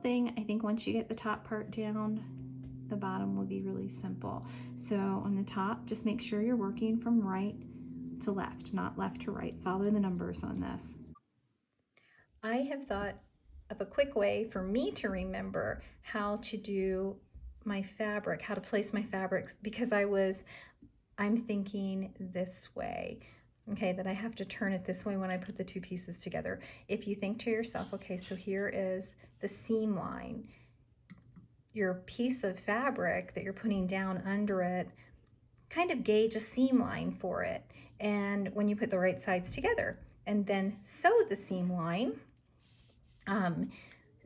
thing. I think once you get the top part down, the bottom will be really simple. So on the top, just make sure you're working from right to left, not left to right. Follow the numbers on this. I have thought of a quick way for me to remember how to do my fabric, how to place my fabrics, because I'm thinking this way, okay, that I have to turn it this way when I put the two pieces together. If you think to yourself, okay, so here is the seam line, your piece of fabric that you're putting down under it, kind of gauge a seam line for it. And when you put the right sides together, and then sew the seam line,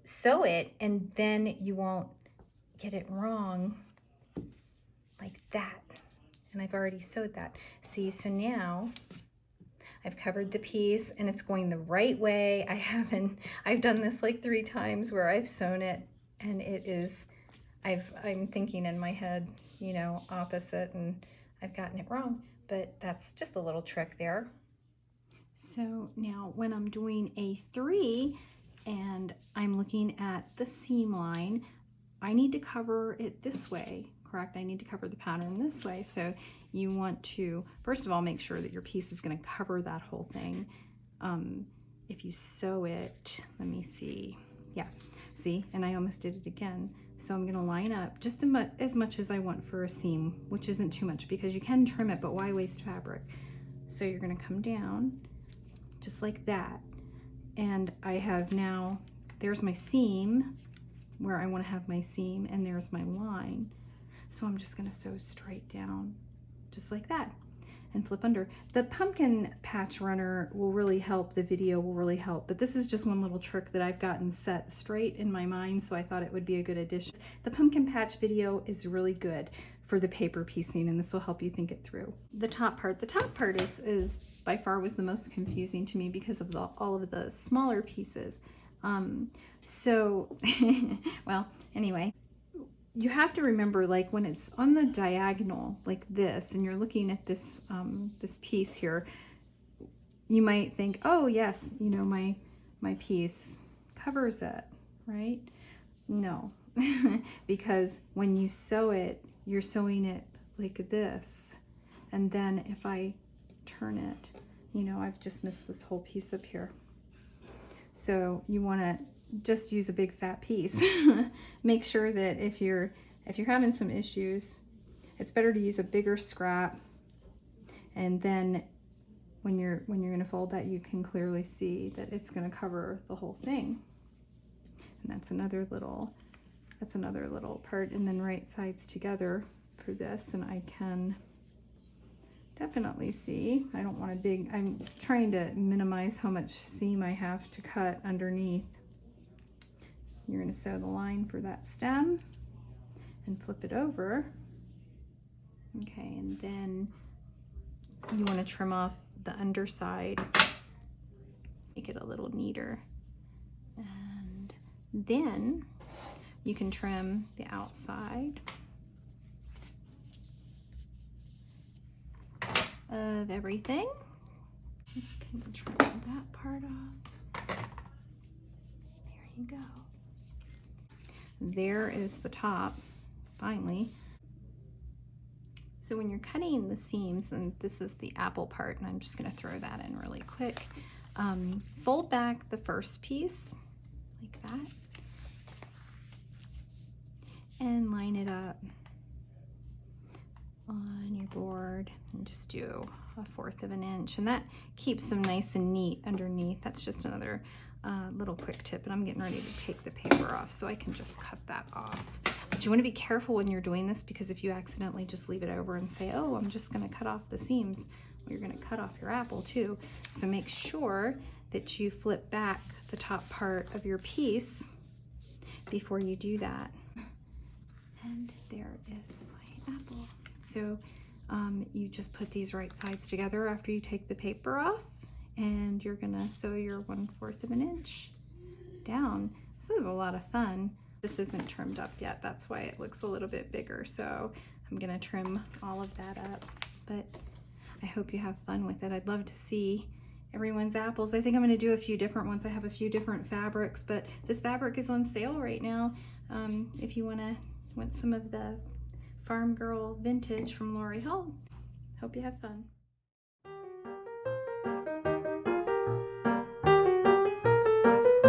sew it, and then you won't get it wrong like that. And I've already sewed that. See, so now I've covered the piece and it's going the right way. I've done this like 3 times where I've sewn it and it is, I'm thinking in my head, you know, opposite, and I've gotten it wrong, but that's just a little trick there. So now when I'm doing A3 and I'm looking at the seam line, I need to cover it this way, correct? I need to cover the pattern this way. So you want to, first of all, make sure that your piece is going to cover that whole thing. If you sew it, let me see. Yeah, see, and I almost did it again. So I'm going to line up just as much as I want for a seam, which isn't too much because you can trim it, but why waste fabric? So you're going to come down just like that. And I have now, there's my seam where I want to have my seam, and there's my line. So I'm just going to sew straight down just like that and flip under. The pumpkin patch runner will really help, the video will really help, but this is just one little trick that I've gotten set straight in my mind, so I thought it would be a good addition. The pumpkin patch video is really good for the paper piecing, and this will help you think it through. The top part is by far was the most confusing to me because of all of the smaller pieces. Well, anyway, you have to remember, like when it's on the diagonal like this and you're looking at this this piece here, you might think, oh yes, you know, my piece covers it, right? No, because when you sew it, you're sewing it like this, and then if I turn it, you know, I've just missed this whole piece up here. So you want to just use a big fat piece. Make sure that if you're having some issues, it's better to use a bigger scrap, and then when you're going to fold that, you can clearly see that it's going to cover the whole thing. And that's another little part. And then right sides together for this, and I can definitely see, I don't want a big, I'm trying to minimize how much seam I have to cut underneath. You're going to sew the line for that stem and flip it over. Okay, and then you want to trim off the underside, make it a little neater. And then you can trim the outside of everything. You can trim that part off. There you go. There is the top, finally. So when you're cutting the seams, and this is the apple part, and I'm just going to throw that in really quick. Fold back the first piece like that and line it up on your board and just do 1/4 of an inch, and that keeps them nice and neat underneath. That's just another little quick tip, and I'm getting ready to take the paper off so I can just cut that off. But you want to be careful when you're doing this, because if you accidentally just leave it over and say, oh, I'm just going to cut off the seams, well, you're going to cut off your apple too. So make sure that you flip back the top part of your piece before you do that. And there is my apple. So you just put these right sides together after you take the paper off, and you're gonna sew your 1/4 of an inch down. This is a lot of fun. This isn't trimmed up yet, that's why it looks a little bit bigger, so I'm gonna trim all of that up, but I hope you have fun with it. I'd love to see everyone's apples. I think I'm going to do a few different ones. I have a few different fabrics, but this fabric is on sale right now. If you want some of the Farm Girl vintage from Lori Holt. Hope you have fun.